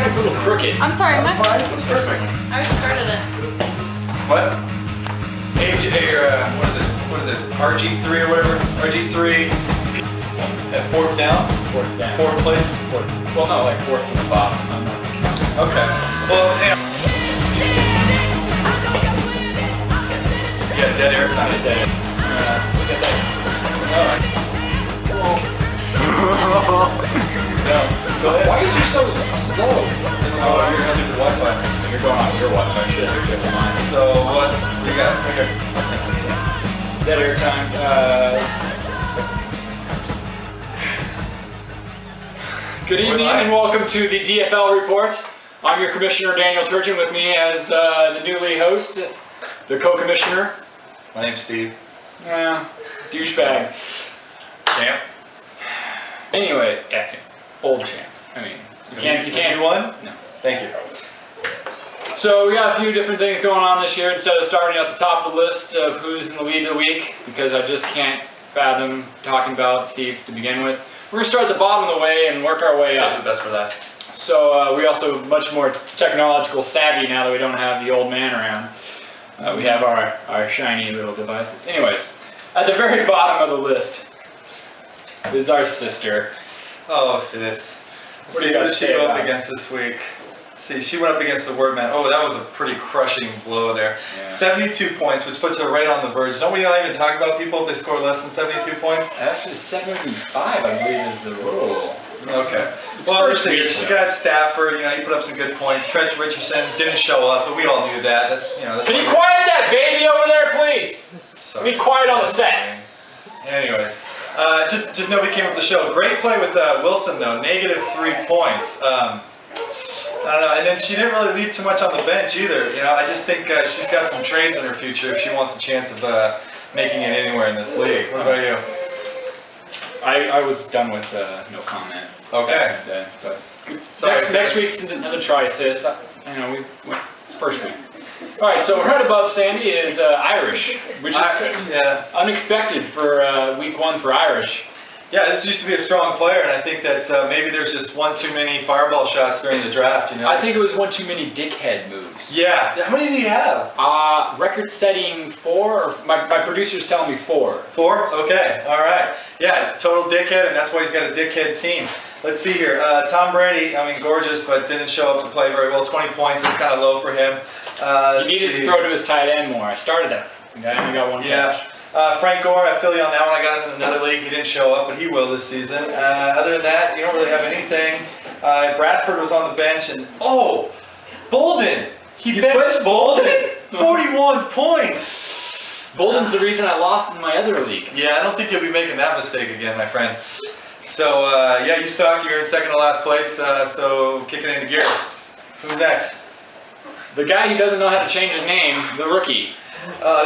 it's a little crooked. I'm sorry, my It's perfect. I already started it. What? What is it? RG3 or whatever? RG3 at fourth down? Fourth down. Fourth place? Fourth. Well, no, like fourth from the bottom. Okay. Well, yeah. Yeah, dead air time. I said it. Get that. No. Go ahead. Why are you so slow? Oh, you're stupid Wi-Fi. You're going on your Wi-Fi shit. You're tripping mine. So what you got right here? Dead air time. Good evening and welcome to the DFL Report. I'm your Commissioner Daniel Turgeon. With me as the newly host, the co-commissioner. My name's Steve. Douchebag. Champ. Anyway, old champ. I mean, you can't. You won? No. Thank you. So we got a few different things going on this year. Instead of starting at the top of the list of who's in the lead of the week, because I just can't fathom talking about Steve to begin with, we're gonna start at the bottom of the way and work our way up. The best for that. So we also much more technological savvy now that we don't have the old man around. We have our shiny little devices. Anyways, at the very bottom of the list is our sister. Oh, sis. What do you See, got what to did she say go up about it? against this week? See, she went up against the word man. Oh, that was a pretty crushing blow there. Yeah. 72 points, which puts her right on the verge. Don't we not even talk about people if they score less than 72 points? Actually, 75, I believe, is the rule. Okay. It's Well, first week, she though. got Stafford. You know, he put up some good points. Trent Richardson didn't show up, but we all knew that. That's That's Can you quiet that baby over there, please? Sorry. Be quiet on the set. Anyways, just nobody came up to show. Great play with Wilson though. -3 points. I don't know, and then she didn't really leave too much on the bench either. You know, I just think she's got some trades in her future if she wants a chance of making it anywhere in this league. What about you? I was done with no comment. Okay. But Sorry, next week's another try, sis. It's first week. All right, so right above Sandy is Irish, which is yeah. unexpected for week one for Irish. Yeah, this used to be a strong player, and I think that maybe there's just one too many fireball shots during the draft. You know. I think it was one too many dickhead moves. Yeah. How many do you have? Record-setting 4. My producer's telling me 4. 4? Okay. All right. Yeah, total dickhead, and that's why he's got a dickhead team. Let's see here. Tom Brady, I mean, gorgeous, but didn't show up to play very well. 20 points, that's kind of low for him. He needed to throw to his tight end more. I started that. I only got one catch. Frank Gore, I feel you on that one. I got him in another league. He didn't show up, but he will this season. Other than that, you don't really have anything. Bradford was on the bench, and Bolden. He benched Bolden. 41 points. Bolden's the reason I lost in my other league. Yeah, I don't think you'll be making that mistake again, my friend. So, yeah, you suck. You're in second to last place, so kick it into gear. Who's next? The guy who doesn't know how to change his name, the rookie.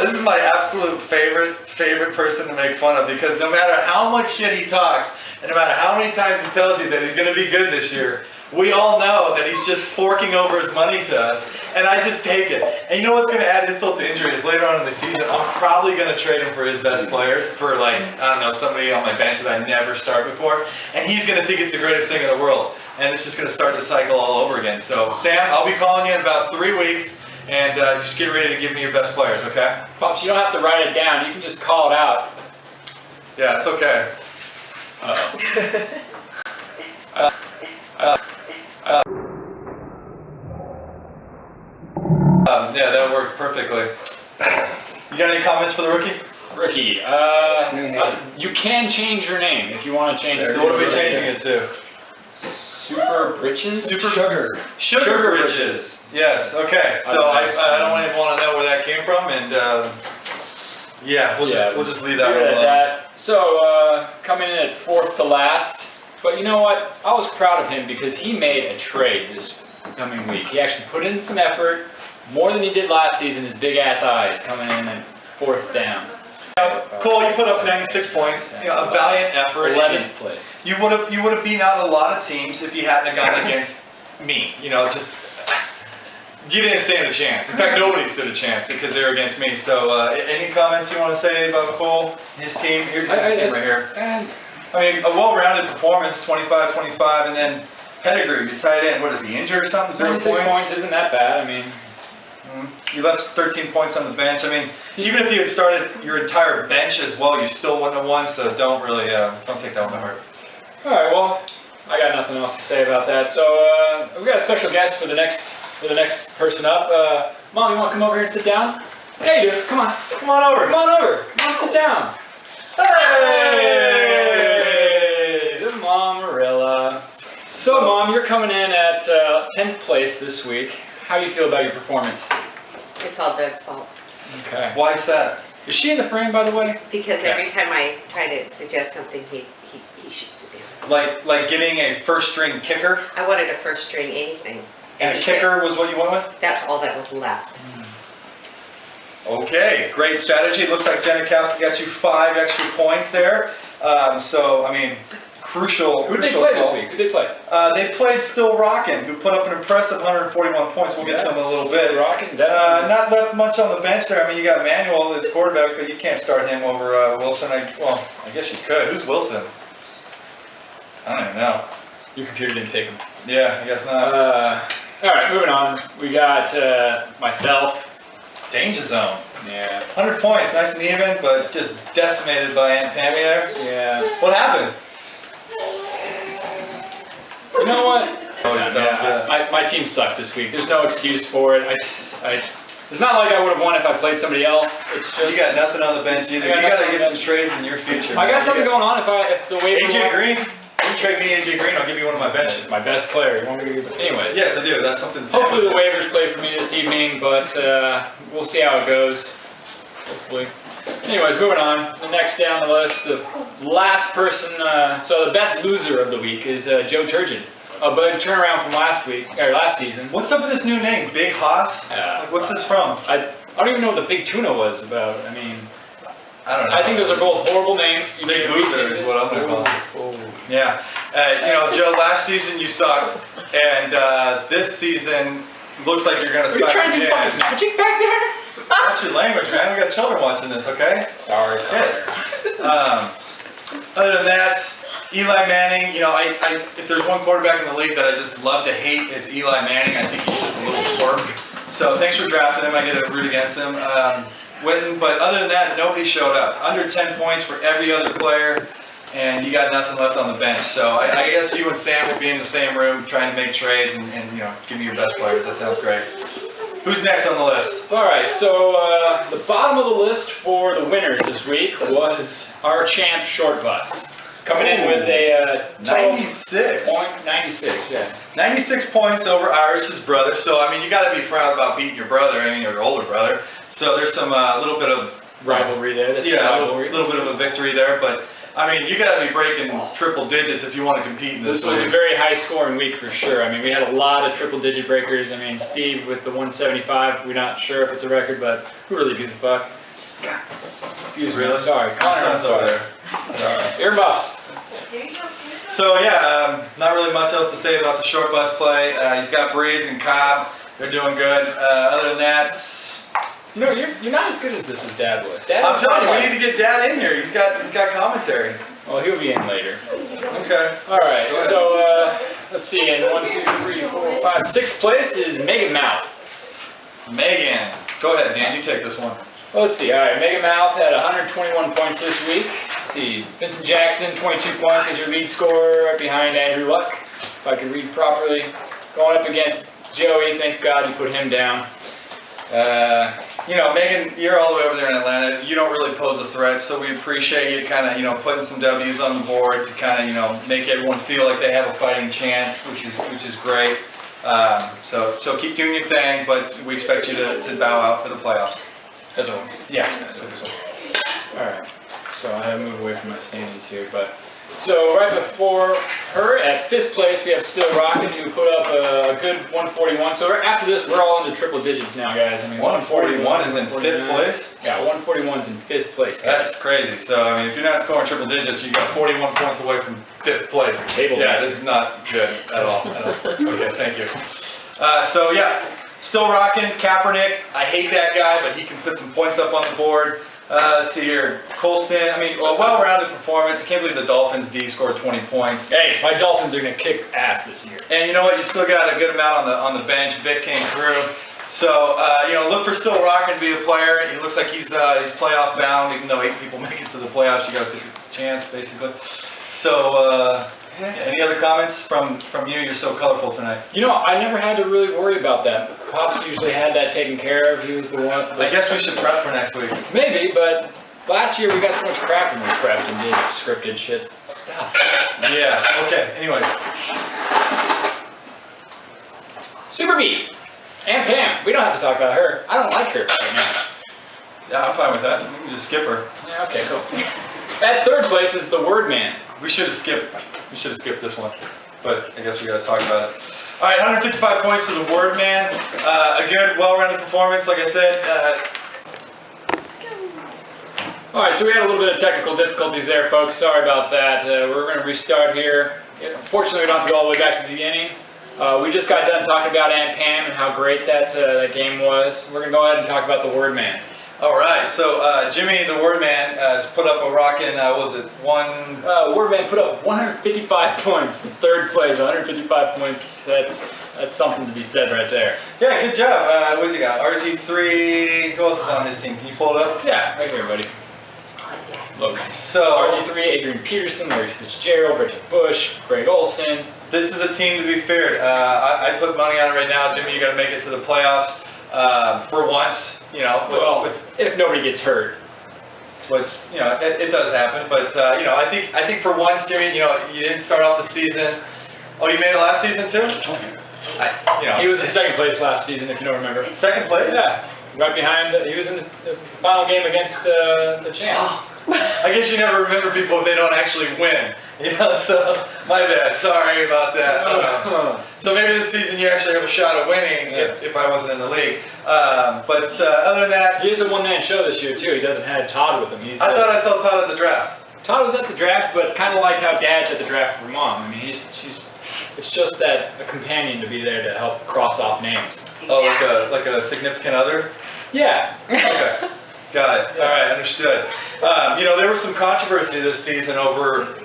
This is my absolute favorite person to make fun of, because no matter how much shit he talks, and no matter how many times he tells you that he's going to be good this year, we all know that he's just forking over his money to us, and I just take it. And you know what's going to add insult to injury is later on in the season, I'm probably going to trade him for his best players, for like, I don't know, somebody on my bench that I never start before, and he's going to think it's the greatest thing in the world, and it's just going to start the cycle all over again. So, Sam, I'll be calling you in about 3 weeks. And just get ready to give me your best players, okay? Pops, you don't have to write it down. You can just call it out. Yeah, it's okay. Yeah, that worked perfectly. You got any comments for the rookie? Rookie, you can change your name if you want to change it. So what are we changing it to? Super Britches? Sugar Bridges. Yes, okay. So I don't even want to know where that came from, and yeah, we'll just leave that one alone. So coming in at 4th to last, but you know what? I was proud of him because he made a trade this coming week. He actually put in some effort, more than he did last season. His big ass eyes coming in at 4th down. Cole, you put up 96 points. You know, a valiant effort. 11th place. You would have beaten out a lot of teams if you hadn't gone against me. You know, just you didn't stand a chance. In fact, nobody stood a chance because they were against me. So, any comments you want to say about Cole, his team? Here's his team right here. I mean, a well-rounded performance, 25-25, and then Pettigrew, your tight end. What is he, injured or something? 0 26 points? points isn't that bad. I mean, you left 13 points on the bench. I mean, even if you had started your entire bench as well, you still wouldn't have won. So don't really, don't take that one to heart. all right. Well, I got nothing else to say about that. So we got a special guest for the next person up. Mom, you want to come over here and sit down? Yeah, you do. Come on. Come on over. Come on over. Come on, sit down. Hey! The Mom Marilla. So, Mom, you're coming in at 10th place this week. How do you feel about your performance? It's all Doug's fault. Okay. Why is that? Is she in the frame, by the way? Because every time I try to suggest something, he shoots it down. Like getting a first string kicker, I wanted a first string anything. and a kicker was what you went with? That's all that was left. Okay, great strategy. Looks like Janikowski got you 5 extra points there. So, I mean, crucial. Who did they play this week? Who did they play? They played Still Rockin', who put up an impressive 141 points. We'll get to them in a little bit. Rockin', definitely. Not left much on the bench there. I mean, you got Manuel as quarterback, but you can't start him over Wilson. Well, I guess you could. Who's Wilson? I don't even know. Your computer didn't take him. Yeah, I guess not. All right, moving on. We got myself. Danger zone. Yeah. 100 points, nice and even, but just decimated by Aunt Pammy there. Yeah. What happened? You know what? Yeah. My team sucked this week. There's no excuse for it. It's not like I would have won if I played somebody else. It's just You got nothing on the bench either. You got to get some trades in your future. I got something going on. If the waiver AJ Green. You trade me AJ Green, I'll give you one of my benches. my best player. You want me to give anyways? Yes, I do. That's something. Hopefully the waivers play for me this evening, but we'll see how it goes. Hopefully. Anyways, moving on. The next down the list, the last person. So the best loser of the week is Joe Turgeon. A big turnaround from last season. What's up with this new name, Big Haas? Like, what's this from? I don't even know what the Big Tuna was about. I mean, I don't know. I think those are both horrible names. Big Loser is what I'm gonna call them. Yeah. Joe, last season you sucked, and this season looks like you're gonna Are you suck trying to do again. fucking magic back there? Watch your language, man. We got children watching this, okay? Sorry. Other than that, Eli Manning, if there's one quarterback in the league that I just love to hate, it's Eli Manning. I think he's just a little twerp. So thanks for drafting him. I get to root against him. But other than that, nobody showed up. Under 10 points for every other player, and you got nothing left on the bench. So I guess you and Sam will be in the same room trying to make trades and give me your best players. That sounds great. Who's next on the list? All right, so the bottom of the list for the winners this week was our champ Short Bus. Coming in with a 96. 96, yeah. 96 points over Irish's brother. So, I mean, you got to be proud about beating your brother, your older brother. So there's some little bit of rivalry there. A little bit of a victory there. But, I mean, you got to be breaking triple digits if you want to compete in this was a very high-scoring week for sure. I mean, we had a lot of triple-digit breakers. I mean, Steve with the 175, we're not sure if it's a record, but who really gives a fuck? Excuse me, sorry. Son's over there. Earmuffs. So yeah, not really much else to say about the Short Bus play. He's got Breeze and Cobb. They're doing good. Other than that, no, you're not as good as this as Dad was. I'm telling you, we need to get Dad in here. He's got commentary. Well, he'll be in later. Okay. All right. So let's see. In 1, 2, 3, 4, 5, 6th place is Megan Mouth. Megan, go ahead, Dan. You take this one. Well, let's see. All right, Megan Mouth had 121 points this week. Let's see. Vincent Jackson, 22 points as your lead scorer, right behind Andrew Luck. If I could read properly. Going up against Joey. Thank God you put him down. Megan, you're all the way over there in Atlanta. You don't really pose a threat, so we appreciate you kind of, putting some W's on the board to kind of, make everyone feel like they have a fighting chance, which is great. So keep doing your thing, but we expect you to bow out for the playoffs. As always. Yeah. All right. So I have to move away from my standings here, but so right before her at 5th place we have Still Rockin', who put up a good 141. So after this we're all into triple digits now, guys. I mean 141 is in 5th place. Yeah, 141's in 5th place. Guys. That's crazy. So I mean, if you're not scoring triple digits, you got 41 points away from 5th place. Yeah, this is not good at all. Okay, thank you. Still rocking Kaepernick. I hate that guy, but he can put some points up on the board. Let's see here. Colston, I mean, well-rounded performance. I can't believe the Dolphins D scored 20 points. Hey, my Dolphins are going to kick ass this year. And you know what? You still got a good amount on the bench. Vic came through. So, look for Still Rockin' to be a player. He looks like he's playoff bound, even though 8 people make it to the playoffs. You got a 50 chance, basically. So, any other comments from you? You're so colorful tonight. You know, I never had to really worry about that. Pops usually had that taken care of. He was the one. I guess we should prep for next week. Maybe, but last year we got so much crap when we prepped and did scripted shit stuff. Yeah, okay, anyways. Super Beat. And Pam. We don't have to talk about her. I don't like her right now. Yeah, I'm fine with that. We can just skip her. Yeah, okay, cool. At third place is the Word Man. We should have skipped this one, but I guess we gotta talk about it. All right, 155 points to the Word Man. A good, well-rounded performance, like I said. All right, so we had a little bit of technical difficulties there, folks. Sorry about that. We're going to restart here. Unfortunately, we don't have to go all the way back to the beginning. We just got done talking about Aunt Pam and how great that game was. We're going to go ahead and talk about the Word Man. All right, so Jimmy, the Word Man, has put up a rockin', what was it, Word Man put up 155 points for third place. 155 points, that's something to be said right there. Yeah, good job. What's he got? RG3, who else is on his team? Can you pull it up? Yeah, right here, buddy. Look. So, RG3, Adrian Peterson, Larry Fitzgerald, Richard Bush, Greg Olson. This is a team to be feared. I put money on it right now. Jimmy, you got to make it to the playoffs for once. You know, if nobody gets hurt. Which, you know, it does happen. But, you know, I think for once, Jimmy, you know, you didn't start off the season. Oh, you made it last season too? He was in second place last season, if you don't remember. Second place? Yeah. Right behind, he was in the final game against the champ. Oh. I guess you never remember people if they don't actually win. You know, so my bad. Sorry about that. So maybe this season you actually have a shot at winning if I wasn't in the league. But other than that, he is a one-man show this year too. He doesn't have Todd with him. I thought I saw Todd at the draft. Todd was at the draft, but kind of like how Dad's at the draft for Mom. I mean, it's just that a companion to be there to help cross off names. Oh, like a significant other? Yeah. Okay. Got it. All right, understood. You know, there was some controversy this season over,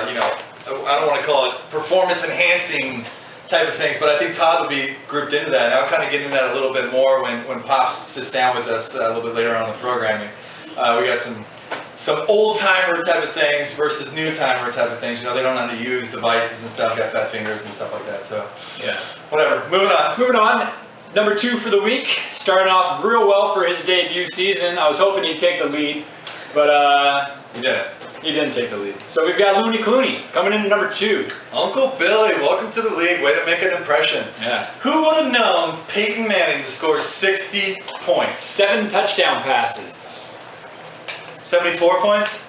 you know, I don't want to call it performance-enhancing type of things, but I think Todd will be grouped into that. And I'll kind of get into that a little bit more when Pops sits down with us a little bit later on in the programming. We got some old-timer type of things versus new-timer type of things. You know, they don't know how to use devices and stuff, got fat fingers and stuff like that. So, yeah, whatever. Moving on. Number 2 for the week, starting off real well for his debut season. I was hoping he'd take the lead, but he didn't. He didn't take the lead. So we've got Looney Clooney coming in at number 2. Uncle Billy, welcome to the league. Way to make an impression. Yeah. Who would have known Peyton Manning to score 60 points? 7 touchdown passes. 74 points?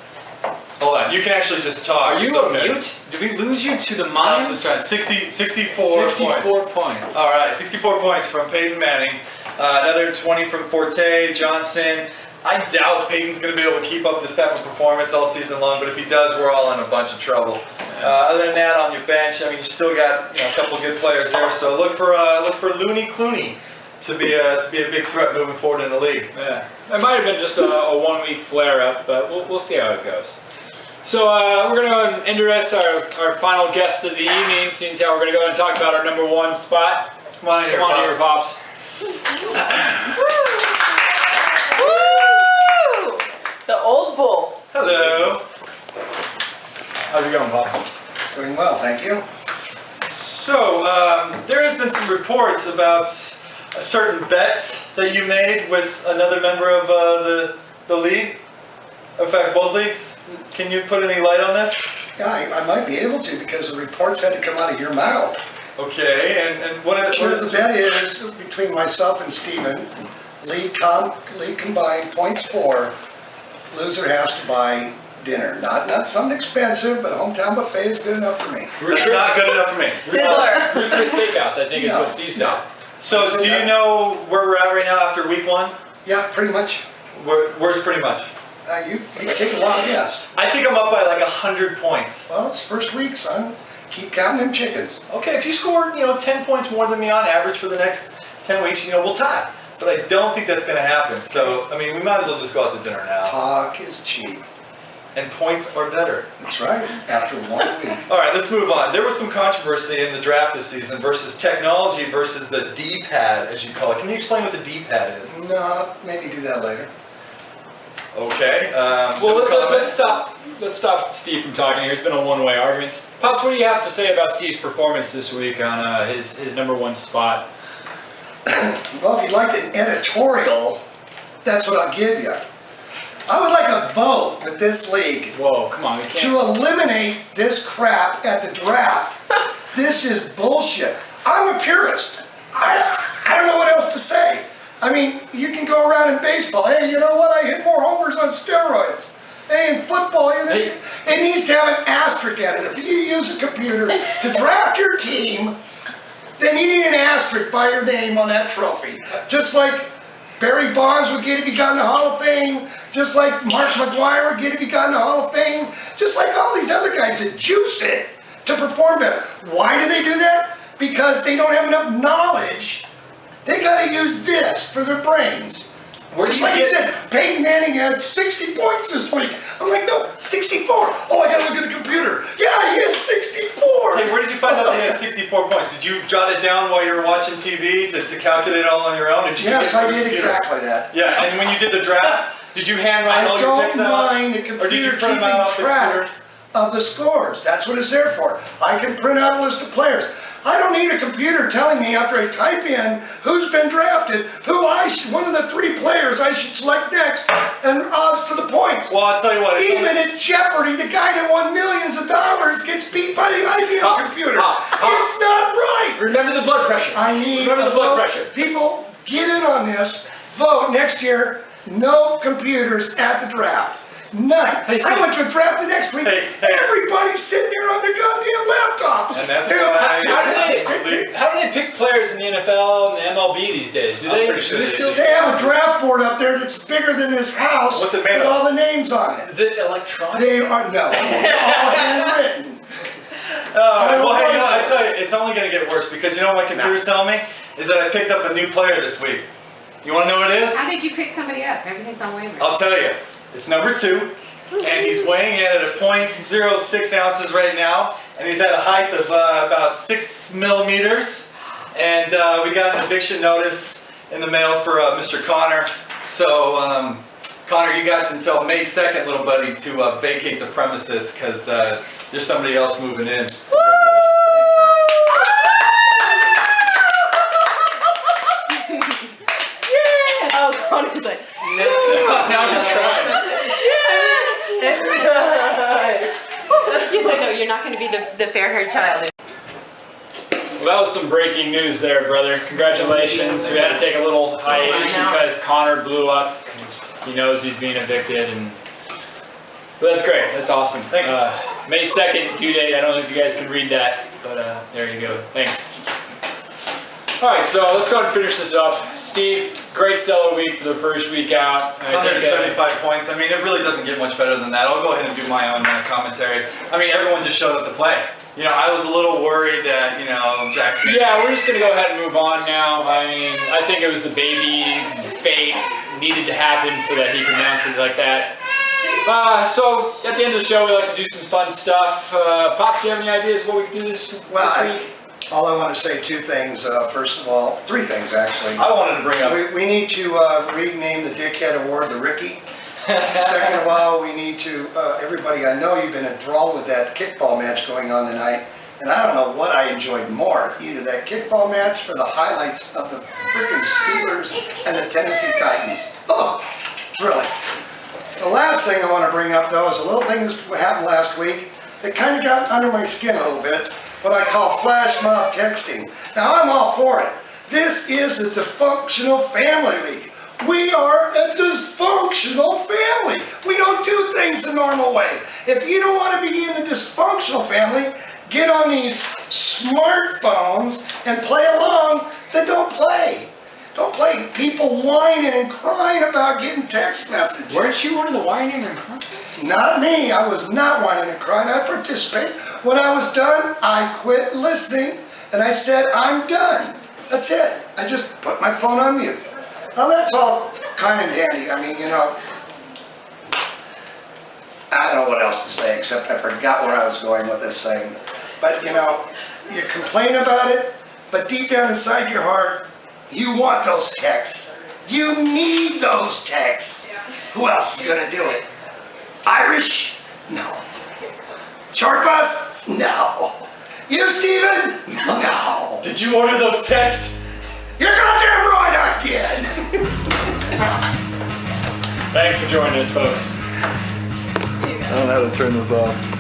Hold on, you can actually just talk. Are you on mute? Did we lose you to the mines? I was just trying. 64 points. All right, 64 points from Peyton Manning. Another 20 from Forte, Johnson. I doubt Peyton's going to be able to keep up this type of performance all season long, but if he does, we're all in a bunch of trouble. Other than that, on your bench, I mean, you still got a couple good players there. So look for Looney Clooney to be a big threat moving forward in the league. Yeah, it might have been just a 1-week flare-up, but we'll see how it goes. So we're going to introduce our final guest of the evening, seeing how we're going to go and talk about our number 1 spot. Come on in here, Pops. Woo! The old bull. Hello. How's it going, Pops? Doing well, thank you. So, there has been some reports about a certain bet that you made with another member of the league. In fact, both leagues. Can you put any light on this? Yeah, I might be able to because the reports had to come out of your mouth. Okay, and what is the bet is between myself and Steven, league combined points for, loser has to buy dinner. Not something expensive, but hometown buffet is good enough for me. That's not good enough for me. Sizzler. Ruth Chris Steakhouse, I think is what Steve said. No. So, do you know where we're at right now after week 1? Yeah, pretty much. Where's pretty much? You take a wild guess. I think I'm up by like 100 points. Well, it's first week, son. Keep counting them chickens. Okay, if you score, 10 points more than me on average for the next 10 weeks, we'll tie. but I don't think that's gonna happen. So, I mean, we might as well just go out to dinner now. Talk is cheap. And points are better. That's right, after 1 week. All right, let's move on. There was some controversy in the draft this season versus technology versus the D-pad, as you call it. Can you explain what the D-pad is? No, maybe do that later. Okay. Well, let's stop Steve from talking here. It's been a one-way argument. Pops, what do you have to say about Steve's performance this week on his #1 spot? Well, if you'd like an editorial, that's what I'll give you. I would like a vote with this league Whoa, come on, we can't. to eliminate this crap at the draft. This is bullshit. I'm a purist. I don't know what else to say. I mean, you can go around in baseball. Hey, you know what? I hit more homers on steroids. Hey, in football, you know, it needs to have an asterisk at it. If you use a computer to draft your team, then you need an asterisk by your name on that trophy. Just like Barry Bonds would get if he got in the Hall of Fame, just like Mark McGwire would get if he got in the Hall of Fame, just like all these other guys that juice it to perform better. Why do they do that? Because they don't have enough knowledge. They gotta use this for their brains. Just like you said, Peyton Manning had 60 points this week. I'm like, no, 64. Oh, I gotta look at the computer. Yeah, he had 64. Hey, where did you find out that he had 64 points? Did you jot it down while you were watching TV to calculate it all on your own? Yes, I did exactly that. Yeah, and when you did the draft, did you handwrite all your picks out? I don't mind the Or did you computer print them keeping out off the track computer? of the scores. That's what it's there for. I can print out a list of players. I don't need a computer telling me after I type in who's been drafted, one of the 3 players I should select next, and odds to the points. Well, I'll tell you what. Even at Jeopardy, the guy that won millions of dollars gets beat by the IBM computer. It's not right. Remember the blood pressure. I need Remember the blood pressure. People, get in on this. Vote next year. No computers at the draft. None. Hey, I went to a draft the next week. Hey. Everybody's sitting there on their goddamn laptops. And that's They're why How do they pick players in the NFL and the MLB these days? Do I'm they? pretty sure do they they still? do. They have a draft board up there that's bigger than this house. What's it made with of? all the names on it. Is it electronic? They are, no, all handwritten. well, hey, you know, I tell you, it's only going to get worse because you know what my computer's telling me? Is that I picked up a new player this week. You want to know what it is? How did you pick somebody up? Everything's on waivers. I'll tell you. It's number 2, and he's weighing in at a 0.06 ounces right now, and he's at a height of about 6 millimeters. And we got an eviction notice in the mail for Mr. Connor. So, Connor, you got until May 2nd, little buddy, to vacate the premises because there's somebody else moving in. Oh, Connor's like, Now he's crying. he's like, no, you're not going to be the fair-haired child. Well, that was some breaking news there, brother. Congratulations. We had to take a little hiatus I know. because Connor blew up. He knows he's being evicted, and but that's great. That's awesome. Thanks. May 2nd due date. I don't know if you guys can read that, but there you go. Thanks. All right, so let's go and finish this up. Steve, great stellar week for the first week out. I think, 175 points. I mean, it really doesn't get much better than that. I'll go ahead and do my own commentary. I mean, everyone just showed up to play. You know, I was a little worried that, you know, Jackson. Yeah, we're just going to go ahead and move on now. I mean, I think it was the baby fate needed to happen so that he can announce it like that. So, at the end of the show, we like to do some fun stuff. Pops, do you have any ideas what we can do this week? All I want to say 2 things. First of all, 3 things actually. I wanted to bring up. We need to rename the Dickhead Award the Ricky. Second of all, we need to, everybody, I know you've been enthralled with that kickball match going on tonight, and I don't know what I enjoyed more, either that kickball match or the highlights of the freaking Steelers and the Tennessee Titans. Oh, really. The last thing I want to bring up, though, is a little thing that happened last week that kind of got under my skin a little bit, what I call flash mob texting. Now, I'm all for it. This is a dysfunctional family league. We are a dysfunctional family. We don't do things the normal way. If you don't want to be in the dysfunctional family, get on these smartphones and play along, then don't play. Don't play people whining and crying about getting text messages. Weren't you one of the whining and crying? Not me. I was not whining and crying. I participated. When I was done, I quit listening and I said, I'm done. That's it. I just put my phone on mute. Now, that's all kind and dandy. I mean, you know, I don't know what else to say, except I forgot where I was going with this thing. But, you know, you complain about it, but deep down inside your heart, you want those texts. You need those texts. Who else is gonna do it? Irish? No. Short bus? No. You, Steven? No. Did you order those texts? You're goddamn right I did. Thanks for joining us, folks. I don't know how to turn this off.